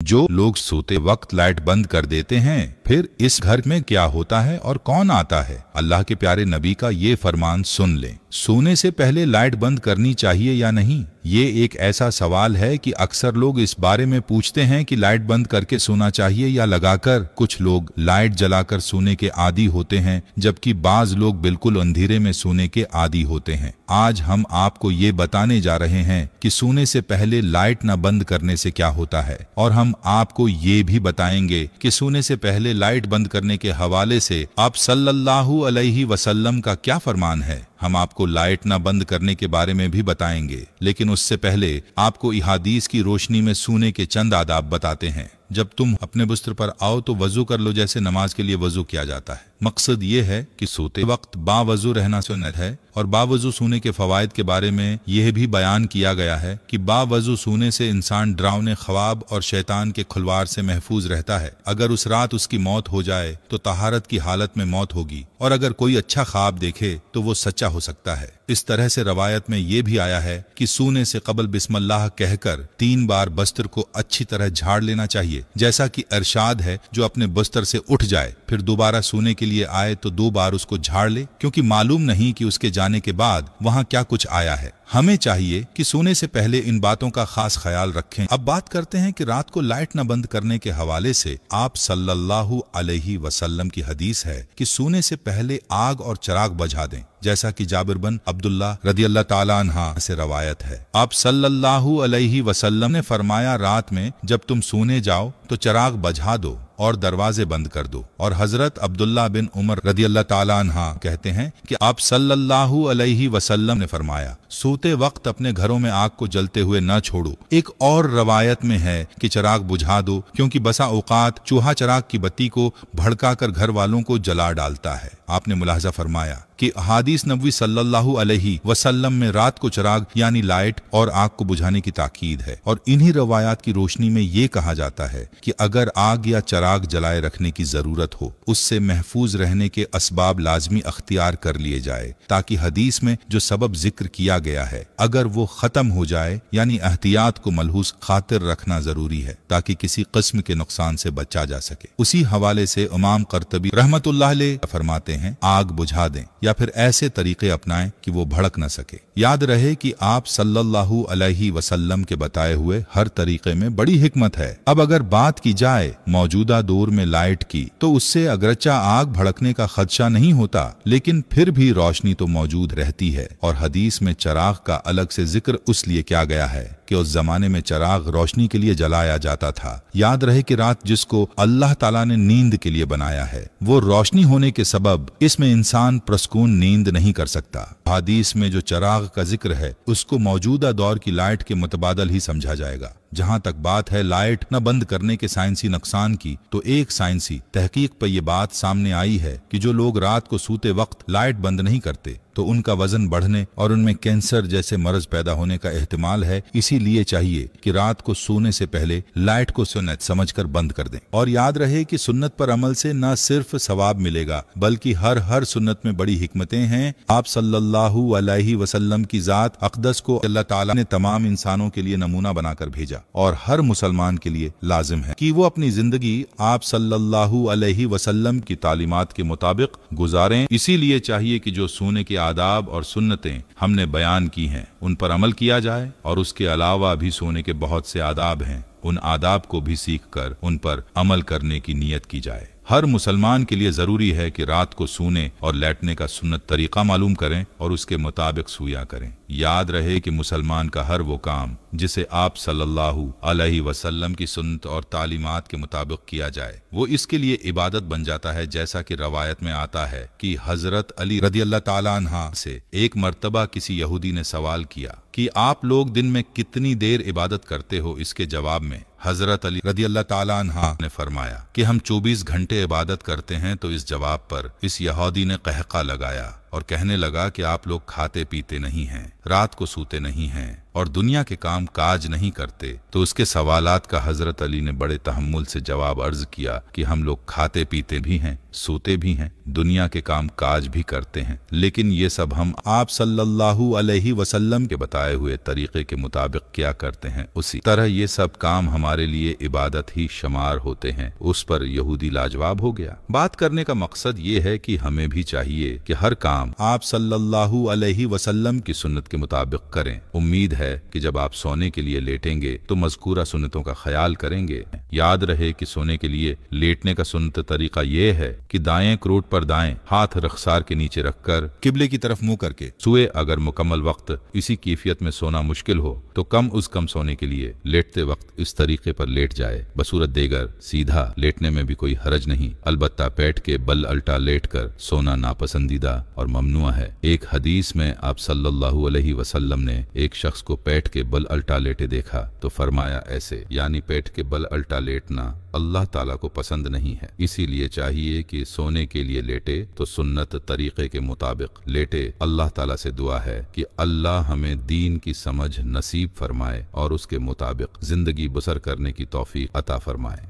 जो लोग सोते वक्त लाइट बंद कर देते हैं, फिर इस घर में क्या होता है और कौन आता है? अल्लाह के प्यारे नबी का ये फरमान सुन लें। सोने से पहले लाइट बंद करनी चाहिए या नहीं? ये एक ऐसा सवाल है कि अक्सर लोग इस बारे में पूछते हैं कि लाइट बंद करके सोना चाहिए या लगाकर। कुछ लोग लाइट जलाकर सोने के आदी होते हैं, जबकि बाज लोग बिल्कुल अंधेरे में सोने के आदी होते हैं। आज हम आपको ये बताने जा रहे हैं कि सोने से पहले लाइट न बंद करने से क्या होता है, और हम आपको ये भी बताएंगे कि सोने से पहले लाइट बंद करने के हवाले से आप सल्लल्लाहु अलैहि वसल्लम का क्या फरमान है। हम आपको लाइट न बंद करने के बारे में भी बताएंगे, लेकिन उससे पहले आपको इहादीस की रोशनी में सोने के चंद आदाब बताते हैं। जब तुम अपने बिस्तर पर आओ तो वजू कर लो, जैसे नमाज के लिए वजू किया जाता है। मकसद ये है कि सोते वक्त बावजू रहना सुन्नत है, और बावजू सोने के फवायद के बारे में यह भी बयान किया गया है कि बावजू सोने से इंसान डरावने ख्वाब और शैतान के खुलवार से महफूज रहता है। अगर उस रात उसकी मौत हो जाए तो तहारत की हालत में मौत होगी, और अगर कोई अच्छा ख्वाब देखे तो वो सच्चा हो सकता है। इस तरह से रवायत में ये भी आया है कि सोने से कबल बिस्मिल्लाह कहकर 3 बार बस्तर को अच्छी तरह झाड़ लेना चाहिए, जैसा कि इरशाद है, जो अपने बस्तर से उठ जाए फिर दोबारा सोने के लिए आए तो 2 बार उसको झाड़ ले, क्योंकि मालूम नहीं कि उसके जाने के बाद वहां क्या कुछ आया है। हमें चाहिए कि सोने से पहले इन बातों का खास ख्याल रखें। अब बात करते हैं कि रात को लाइट न बंद करने के हवाले से आप सल्लल्लाहु अलैहि वसल्लम की हदीस है कि सोने से पहले आग और चिराग बुझा दें, जैसा कि जाबिर बिन अब्दुल्लाह रदियल्लाहु ताला अन्हा से रवायत है। आप सल्लल्लाहु अलैहि वसल्लम ने फरमाया, रात में जब तुम सोने जाओ तो चिराग बुझा दो और दरवाजे बंद कर दो। और हजरत अब्दुल्ला बिन उमर रदियल्लाहु ताला अन्हा कहते हैं कि आप सल्लल्लाहु अलैहि वसल्लम ने फरमाया, सोते वक्त अपने घरों में आग को जलते हुए न छोड़ो। एक और रवायत में है कि चिराग बुझा दो, क्योंकि बसा औकात चूहा चिराग की बत्ती को भड़काकर घर वालों को जला डालता है। आपने मुलाहजा फरमाया कि हादीस नबवी सल्लल्लाहु अलैहि वसल्लम में रात को चिराग यानी लाइट और आग को बुझाने की ताकीद है, और इन्हीं रवायात की रोशनी में ये कहा जाता है कि अगर आग या चिराग जलाए रखने की जरूरत हो, उससे महफूज रहने के असबाब लाजमी अख्तियार कर लिए जाए, ताकि हदीस में जो सबब जिक्र किया गया है अगर वो खत्म हो जाए, यानी एहतियात को मलहूस खातिर रखना जरूरी है, ताकि किसी किस्म के नुकसान से बचा जा सके। उसी हवाले से इमाम कर्तबी रहमतुल्लाह अलैह फरमाते हैं, आग बुझा दें या फिर ऐसे तरीके अपनाएं कि वो भड़क न सके। याद रहे कि आप सल्लल्लाहु अलैहि वसल्लम के बताए हुए हर तरीके में बड़ी हिकमत है। अब अगर बात की जाए मौजूदा दौर में लाइट की, तो उससे अगरचा आग भड़कने का खदशा नहीं होता, लेकिन फिर भी रोशनी तो मौजूद रहती है। और हदीस में चिराग का अलग से जिक्र उसलिए किया गया है कि उस जमाने में चिराग रोशनी के लिए जलाया जाता था। याद रहे कि रात जिसको अल्लाह ताला ने नींद के लिए बनाया है, वो रोशनी होने के सबब इसमें इंसान प्रसकून नींद नहीं कर सकता। हदीस में जो चिराग का जिक्र है उसको मौजूदा दौर की लाइट के मुतबादल ही समझा जाएगा। जहां तक बात है लाइट न बंद करने के साइंसी नुकसान की, तो एक साइंसी तहकीक पर यह बात सामने आई है कि जो लोग रात को सोते वक्त लाइट बंद नहीं करते तो उनका वजन बढ़ने और उनमें कैंसर जैसे मर्ज पैदा होने का एहतिमाल है। इसीलिए चाहिए कि रात को सोने से पहले लाइट को सुन्नत समझकर बंद कर दें। और याद रहे कि सुन्नत पर अमल से न सिर्फ सवाब मिलेगा, बल्कि हर सुन्नत में बड़ी हिकमतें हैं। आप सल्लल्लाहु अलैहि वसल्लम की जात अक़दस को अल्लाह ताला ने तमाम इंसानों के लिए नमूना बनाकर भेजा, और हर मुसलमान के लिए लाजिम है कि वो अपनी जिंदगी आप सल्लल्लाहु अलैहि वसल्लम की तालीमात के मुताबिक गुजारें। इसीलिए चाहिए कि जो सोने के आदाब और सुन्नतें हमने बयान की हैं उन पर अमल किया जाए, और उसके अलावा भी सोने के बहुत से आदाब हैं, उन आदाब को भी सीख कर उन पर अमल करने की नीयत की जाए। हर मुसलमान के लिए जरूरी है कि रात को सोने और लेटने का सुन्नत तरीका मालूम करें और उसके मुताबिक सोया करें। याद रहे कि मुसलमान का हर वो काम जिसे आप सल्लल्लाहु अलैहि वसल्लम की सुन्नत और तालीमात के मुताबिक किया जाए, वो इसके लिए इबादत बन जाता है। जैसा कि रवायत में आता है कि हजरत अली रदियल्लाहु ताला अन्हा से एक मर्तबा किसी यहूदी ने सवाल किया कि आप लोग दिन में कितनी देर इबादत करते हो। इसके जवाब में हजरत अली रदियल्लाहु ताला अन्हा ने फरमाया कि हम 24 घंटे इबादत करते हैं। तो इस जवाब पर इस यहूदी ने कहका लगाया और कहने लगा कि आप लोग खाते पीते नहीं हैं, रात को सोते नहीं हैं और दुनिया के काम काज नहीं करते। तो उसके सवालात का हजरत अली ने बड़े तहम्मुल से जवाब अर्ज किया कि हम लोग खाते पीते भी हैं, सोते भी हैं, दुनिया के काम काज भी करते हैं, लेकिन ये सब हम आप सल्लल्लाहु अलैहि वसल्लम के बताए हुए तरीके के मुताबिक क्या करते हैं, उसी तरह ये सब काम हमारे लिए इबादत ही शुमार होते हैं। उस पर यहूदी लाजवाब हो गया। बात करने का मकसद ये है कि हमें भी चाहिए कि हर काम आप सल्लल्लाहु अलैहि वसल्लम की सुन्नत के मुताबिक करें। उम्मीद है कि जब आप सोने के लिए लेटेंगे तो मज़कूरा सुन्नतों का ख्याल करेंगे। याद रहे कि सोने के लिए लेटने का सुन्नत तरीका ये है कि दाएं क्रोट पर दाएं हाथ रखसार के नीचे रखकर किबले की तरफ मुंह करके सोए। अगर मुकम्मल वक्त इसी कैफियत में सोना मुश्किल हो तो कम उस कम सोने के लिए लेटते वक्त इस तरीके पर लेट जाए। बसूरत देगर सीधा लेटने में भी कोई हरज नहीं, अलबत्ता पेट के बल अल्टा लेट कर सोना नापसंदीदा और ममनुआ है। एक हदीस में आप सल्लल्लाहु अलैहि वसल्लम ने एक शख्स को पेट के बल अल्टा लेटे देखा तो फरमाया ऐसे, यानी पेट के बल अल्टा लेटना अल्लाह ताला को पसंद नहीं है। इसीलिए चाहिए कि सोने के लिए लेटे तो सुन्नत तरीके के मुताबिक लेटे। अल्लाह ताला से दुआ है कि अल्लाह हमें दीन की समझ नसीब फरमाए और उसके मुताबिक जिंदगी बसर करने की तौफीक अता फरमाए।